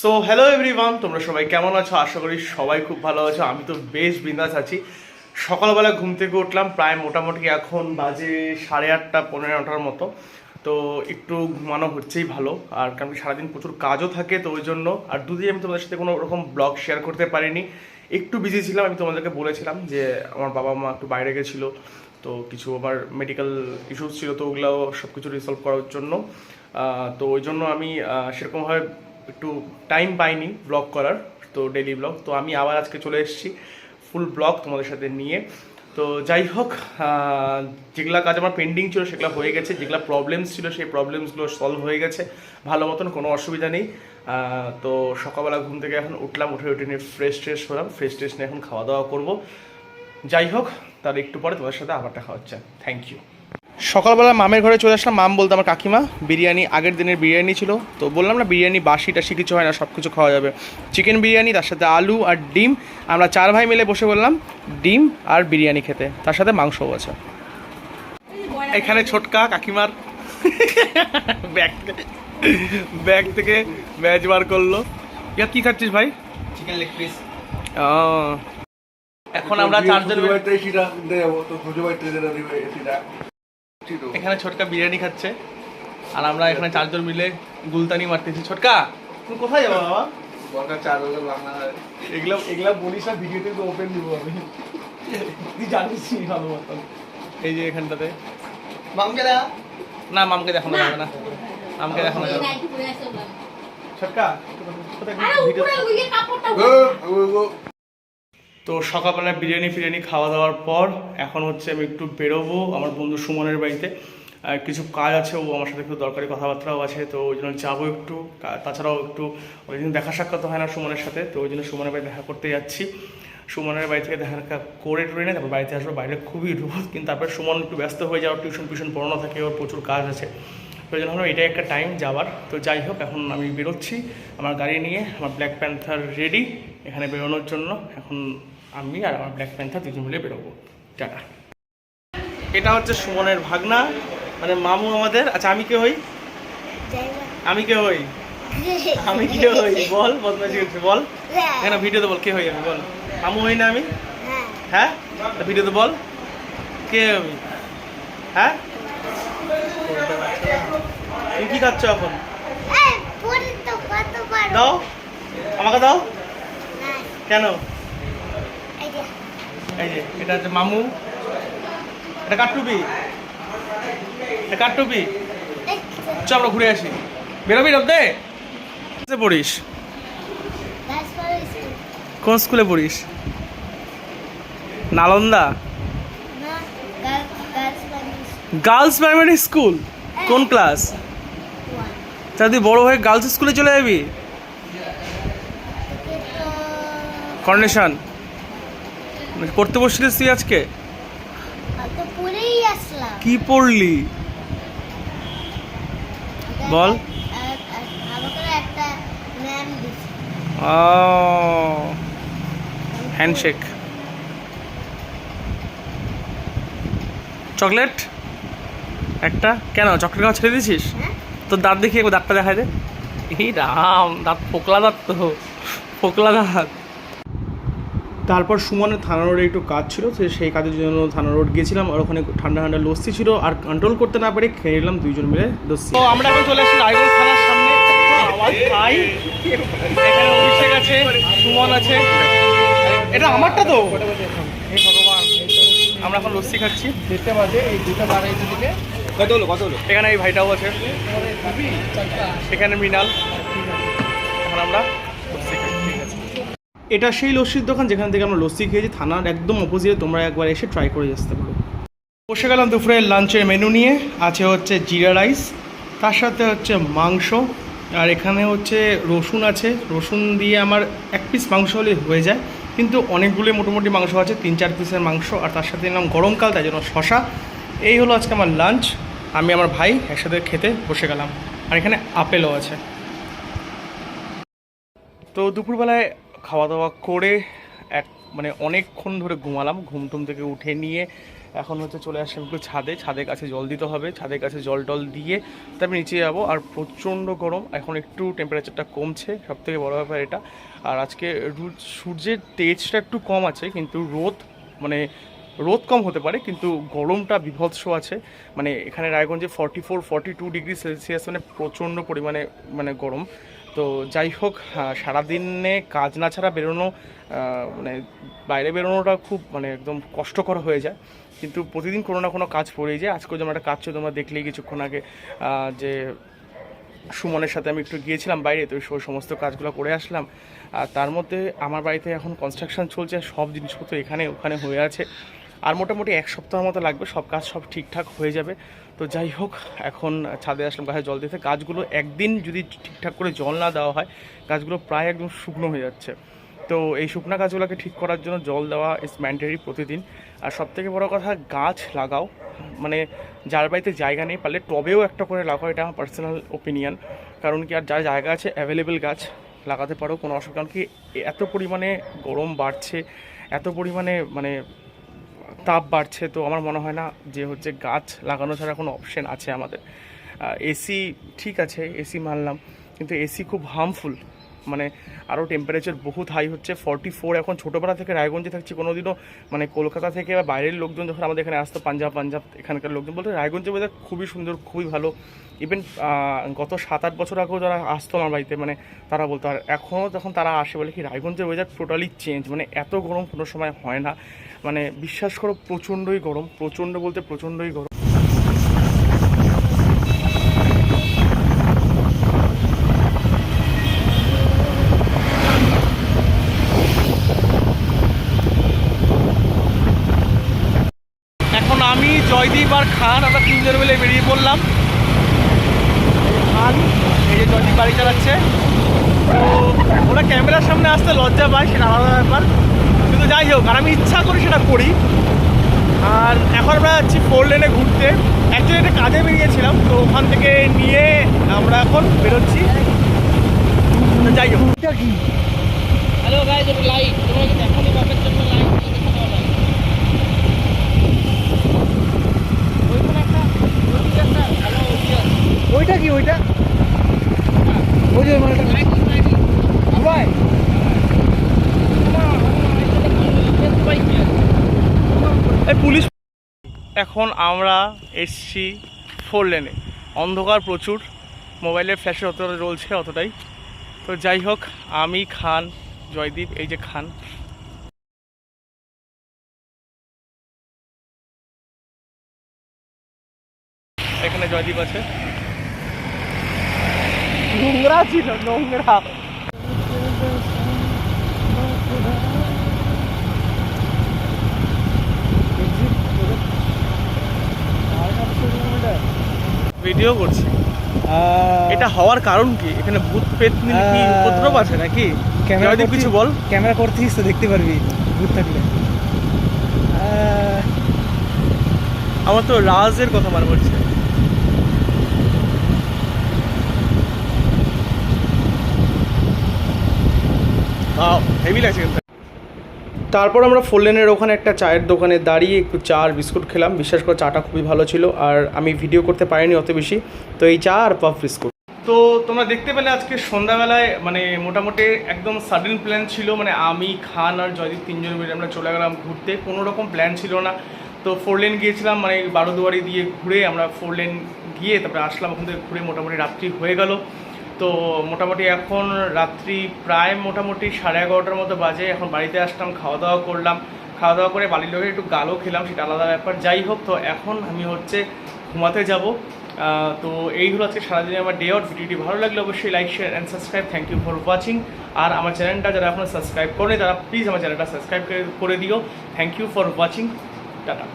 So hello everyone, তোমরা সবাই কেমন আছো? আশা করি সবাই খুব ভালো আছো। আমি তো বেশ বিন্দাস আছি। সকালবেলা ঘুম থেকে উঠলাম, প্রায় মোটামুটি এখন বাজে 8:30 পৌনে 9টার মতো। তো একটু ঘুমানো হচ্ছেই ভালো, আর কারণ সারাদিন প্রচুর কাজও থাকে, তো ওই জন্য আর দুদিন আমি তোমাদের সাথে কোনো রকম ব্লগ শেয়ার করতে পারিনি, একটু বিজি ছিলাম। আমি তোমাদেরকে বলেছিলাম যে আমার বাবা মা একটু বাইরে গেছিলো, তো কিছু আমার মেডিকেল ইস্যুস ছিল, তো ওগুলো সব কিছু রিসলভ করার জন্য। তো ওই জন্য আমি সেরকমভাবে একটু টাইম পাইনি ব্লগ করার, তো ডেইলি ব্লগ। তো আমি আবার আজকে চলে এসেছি ফুল ব্লগ তোমাদের সাথে নিয়ে। তো যাই হোক, যেগুলো কাজ আমার পেন্ডিং ছিল সেগুলো হয়ে গেছে, যেগুলো প্রবলেমস ছিল সেই প্রবলেমসগুলো সলভ হয়ে গেছে ভালো মতন, কোনো অসুবিধা নেই। তো সকালবেলা ঘুম থেকে এখন উঠলাম, উঠে নিয়ে ফ্রেশ হলাম, ফ্রেশ নিয়ে এখন খাওয়া দাওয়া করবো। যাই হোক, তাহলে একটু পরে তোমাদের সাথে আবার দেখা হচ্ছে। Thank you. সকালবেলা মামের ঘরে চলে আসলাম। মাম বলতে আমার কাকিমা, বিরিয়ানি, আগের দিনের বিরিয়ানি ছিল, তো বললাম না বিরিয়ানি বাসি টাসি কিছু হয় না, সব কিছু খাওয়া যাবে। চিকেন বিরিয়ানি, তার সাথে আলু আর ডিম। আমরা 4 ভাই মিলে বসে বললাম ডিম আর বিরিয়ানি খেতে, তার সাথে মাংসও আছে। এখানে ছোটকা কাকিমার ব্যাগ থেকে ব্যাজ বার করলো। ইয়া কি খাচ্ছিস ভাই? Chicken leg piece. এখন আমরা চারজন এখানে ছোটকা বিরিয়ানি খাচ্ছে, আর আমরা এখানে 4 জন মিলে গুলতানি মারতেছি। ছোটকা তুমি কোথায় যাবো বাবা? এগুলা বলিস না, ভিডিওতে তো ওপেন দিব আমি, তুই জানিস ভালো মতন। এই যে এখানটাতে মামকে দেখা না, মামকে দেখানো যাবে না, মামকে দেখানো যাবে না। ছোটকা তো সকালবেলা বিরিয়ানি খাওয়া দাওয়ার পর এখন হচ্ছে আমি একটু বেরোবো আমার বন্ধু সুমনের বাড়িতে। কিছু কাজ আছে, ও আমার সাথে একটু দরকারি কথাবার্তাও আছে, তো ওই জন্য যাবো একটু। তাছাড়াও একটু ওই দিন দেখা সাক্ষাৎ হয় না সুমনের সাথে, তো ওই জন্য সুমনের বাড়ি দেখা করতে যাচ্ছি। সুমনের বাড়ি থেকে দেখা করে টরে তারপর বাড়িতে আসবো। বাইরে খুবই রোদ, কিন্তু তারপরে সুমন একটু ব্যস্ত হয়ে যাওয়ার, টিউশন পড়ানো থাকে, ওর প্রচুর কাজ আছে, ওই জন্য হলো এটাই একটা টাইম যাওয়ার। তো যাই হোক, এখন আমি বেরোচ্ছি আমার গাড়ি নিয়ে। আমার ব্ল্যাক প্যান্থার রেডি এখানে বেরোনোর জন্য। এখন আমি আর আমার ব্ল্যাক প্যান্থার 2জন মিলে বেরোবো। টাটা। এটা হচ্ছে সুমনের ভাগনা, মানে মামু আমাদের। আচ্ছা, আমি কে হই? আমি কে হই? আমি কে হই বল, বদমাইশি করছি বল। এখানে ভিডিওতে বল কে হই আমি, বল। মামু হই না আমি? হ্যাঁ, ভিডিওতে বল কে আমি। হ্যাঁ, তুমি কি খাচ্ছ এখন? দাও আমাকে দাও। কেন? এই যে এটা হচ্ছে মামু। এটা কাটটুপি, এটা কাটটুপি। চল আমরা ঘুরে আসি। বেরোবি রোদে? পড়িস? কোন স্কুলে পড়িস? Nalanda girls primary school? কোন ক্লাস? তা তুই বড় হয়ে গার্লস স্কুলে চলে যাবি? কন্ডিশন পড়তে বসছিলিস তুই আজকে? কি পড়লি বল? হ্যান্ডশেক, চকলেট একটা। কেন চকলেট খাওয়া ছেড়ে দিয়েছিস? তোর দাঁত দেখি একবার, দাঁতটা দেখায় দে। এই রাম, দাঁত ফোকলা দাঁত, তো ফোকলা দাঁত। তারপর সুমনের থানা রোডে একটু কাজ ছিল, সেই কাজের জন্য থানা রোড গিয়েছিলাম, আর ওখানে ঠান্ডা লস্যি ছিল, আর কন্ট্রোল করতে না পেরে খেয়ে নিলাম 2 জন মিলে লস্যি। তো আমরা এখন চলে আসছি রায়গঞ্জ থানার সামনে। আওয়াজ পাই, এখানে অভিষেক আছে, সুমন আছে। এটা আমারটা তো, এই ভগবান। আমরা এখন লস্যি খাচ্ছি, দেখতে বাজে এই 2টা 2:30 দিকে। কত হলো? এখানে এই ভাইটাও আছে, এখানে মৃণাল। এখন আমরা লস্যি খাই, ঠিক আছে। এটা সেই লস্যির দোকান যেখান থেকে আমরা লস্যি খেয়েছি, থানার একদম অপোজিটে। তোমরা একবার এসে ট্রাই করে আসতে পারো। বসে গেলাম দুপুরের লাঞ্চের মেনু নিয়ে। আছে হচ্ছে জিরা রাইস, তার সাথে হচ্ছে মাংস, আর এখানে হচ্ছে রসুন আছে। রসুন দিয়ে আমার 1 পিস মাংস হলে হয়ে যায়, কিন্তু অনেকগুলোই মোটামুটি মাংস আছে, 3-4 পিসের মাংস, আর তার সাথে নিলাম গরমকাল, তাই জন্য শশা। এই হলো আজকে আমার লাঞ্চ। আমি আমার ভাই একসাথে খেতে বসে গেলাম, আর এখানে আপেলও আছে। তো দুপুরবেলায় খাওয়া দাওয়া করে মানে অনেকক্ষণ ধরে ঘুমালাম। ঘুম থেকে উঠে নিয়ে এখন হচ্ছে চলে আসলাম একটু ছাদের কাছে জল দিতে হবে, ছাদের কাছে জল টল দিয়ে তারপরে নিচে যাবো। আর প্রচণ্ড গরম, এখন একটু টেম্পারেচারটা কমছে, সবথেকে বড় ব্যাপার এটা। আর আজকে সূর্যের তেজটা একটু কম আছে, কিন্তু রোদ কম হতে পারে, কিন্তু গরমটা বিভৎস আছে। মানে এখানে রায়গঞ্জে 44-42 ডিগ্রি সেলসিয়াস, মানে প্রচণ্ড পরিমাণে গরম। তো যাই হোক, সারাদিনে কাজ না ছাড়া বেরোনো, মানে বাইরে বেরোনোটা খুব একদম কষ্টকর হয়ে যায়, কিন্তু প্রতিদিন কোনো না কোনো কাজ পড়েই যায়। আজকেও যেমন একটা কাজ ছিল, তোমরা দেখলেই কিছুক্ষণ আগে, যে সুমনের সাথে আমি একটু গিয়েছিলাম বাইরে, তো ওই সমস্ত কাজগুলো করে আসলাম। আর তার মধ্যে আমার বাড়িতে এখন কনস্ট্রাকশন চলছে, সব জিনিসপত্র এখানে ওখানে হয়ে আছে। আর মোটামুটি 1 সপ্তাহের মতো লাগবে, সব কাজ সব ঠিকঠাক হয়ে যাবে। তো যাই হোক, এখন ছাদে আসলাম গাছে জল দিতে। গাছগুলো একদিন যদি ঠিকঠাক করে জল না দেওয়া হয়, গাছগুলো প্রায় একদম শুকনো হয়ে যাচ্ছে। তো এই শুকনো গাছগুলোকে ঠিক করার জন্য জল দেওয়া ইজ ম্যান্ডেটরি প্রতিদিন। আর সবথেকে বড় কথা, গাছ লাগাও, মানে যার বাড়িতে জায়গা নেই পারলে টবেও একটা করে লাগাও, এটা আমার পার্সোনাল ওপিনিয়ন। কারণ কি, আর যার জায়গা আছে অ্যাভেলেবেল গাছ লাগাতে পারো, কোনো অসুবিধা। কারণ কি, এত পরিমাণে গরম বাড়ছে, এত পরিমাণে তাপ বাড়ছে, তো আমার মনে হয় না যে হচ্ছে গাছ লাগানো ছাড়া কোনো অপশন আছে আমাদের। এসি ঠিক আছে, এসি মানলাম, কিন্তু এসি খুব হার্মফুল। আরও টেম্পারেচার বহুত হাই হচ্ছে, 44। এখন ছোটোবেলা থেকে রায়গঞ্জে থাকছি, কোনো দিনও কলকাতা থেকে বা বাইরের লোকজন যখন আমাদের এখানে আসতো, পাঞ্জাব এখানকার লোকজন বলতো রায়গঞ্জের ওয়েদার খুবই সুন্দর, খুবই ভালো। ইভেন গত 7-8 বছর আগেও যারা আসতো আমার বাড়িতে, তারা বলতো। আর এখনও যখন তারা আসে বলে কি, রায়গঞ্জের ওয়েদার টোটালি চেঞ্জ, এত গরম কোনো সময় হয় না। বিশ্বাস করো, প্রচণ্ডই গরম, প্রচণ্ড বলতে প্রচণ্ডই গরম। এখন আমি, জয়দীপ আর খান, আমরা 3 জন মিলে বেরিয়ে পড়লাম। খান এই যে জয়দীপ গাড়ি চালাচ্ছে, তো ওরা ক্যামেরার সামনে আসতে লজ্জা পায়, সেটা আলাদা ব্যাপার। কিন্তু যাই হোক, আর আমি ইচ্ছা করি সেটা করি। আর এখন আমরা যাচ্ছি 4 লেনে ঘুরতে। অ্যাকচুয়ালি একটা কাজে বেরিয়েছিলাম, তো ওখান থেকে নিয়ে আমরা এখন বেরোচ্ছি। যাই হোক, হ্যালো গাইস, এটা লাইট, তোমরা কি দেখো নি বাপের জন্য লাইট দেখাতে হবে। ওইখানে একটা ভালো ওইটা কি ওইটা ওই যে লাইট ভাই এই পুলিশ। এখন আমরা এসছি 4 লেনে, অন্ধকার প্রচুর, মোবাইলের ফ্ল্যাশে অতটা জ্বলছে অতটাই। তো যাই হোক, আমি, খান, জয়দীপ, এই যে খান, এখানে জয়দীপ আছে। নোংরা ছিল, নোংরা। ভিডিও করছি। এটা হওয়ার কারণ কি? এখানে ভূত পেত কি উপদ্রব আছে নাকি? ক্যামেরা কিছু বল। ক্যামেরা করতিস তো দেখতে পারবি ভূত থাকলে। আমার তো রাজের কথা মনে পড়ছে। হেভি লাগছে কিন্তু। তারপর আমরা 4 লেনের ওখানে একটা চায়ের দোকানে দাঁড়িয়ে একটু চা আর বিস্কুট খেলাম। বিশ্বাস করে চাটা খুবই ভালো ছিল, আর আমি ভিডিও করতে পারিনি অত বেশি, তো এই চা আর পাফ বিস্কুট। তো তোমরা দেখতে পেলে আজকে সন্ধ্যাবেলায় মোটামুটি একদম সাডেন প্ল্যান ছিল। আমি, খান আর জয়দীপ 3 জন মিলে আমরা চলে গেলাম ঘুরতে, কোনো রকম প্ল্যান ছিল না। তো 4 লেন গিয়েছিলাম, বারোদুয়ারি দিয়ে ঘুরে আমরা 4 লেন গিয়ে তারপরে আসলাম। ওখান থেকে ঘুরে মোটামুটি রাত্রি হয়ে গেল। তো মোটামুটি এখন রাত্রি প্রায় মোটামুটি 11:30টার মতো বাজে। এখন বাড়িতে আসলাম, খাওয়া দাওয়া করলাম, খাওয়া দাওয়া করে বাড়ির লোকের একটু গালও খেলাম, সেটা আলাদা ব্যাপার। যাই হোক, তো এখন আমি ঘুমাতে যাব। তো এই হলো আজকে সারাদিনে আমার ডে আউট। ভিডিওটি ভালো লাগলে অবশ্যই like, share and subscribe. Thank you for watching. আর আমার চ্যানেলটা যারা এখনও সাবস্ক্রাইব করেনি, তারা প্লিজ আমার চ্যানেলটা সাবস্ক্রাইব করে দিও। Thank you for watching. Tata.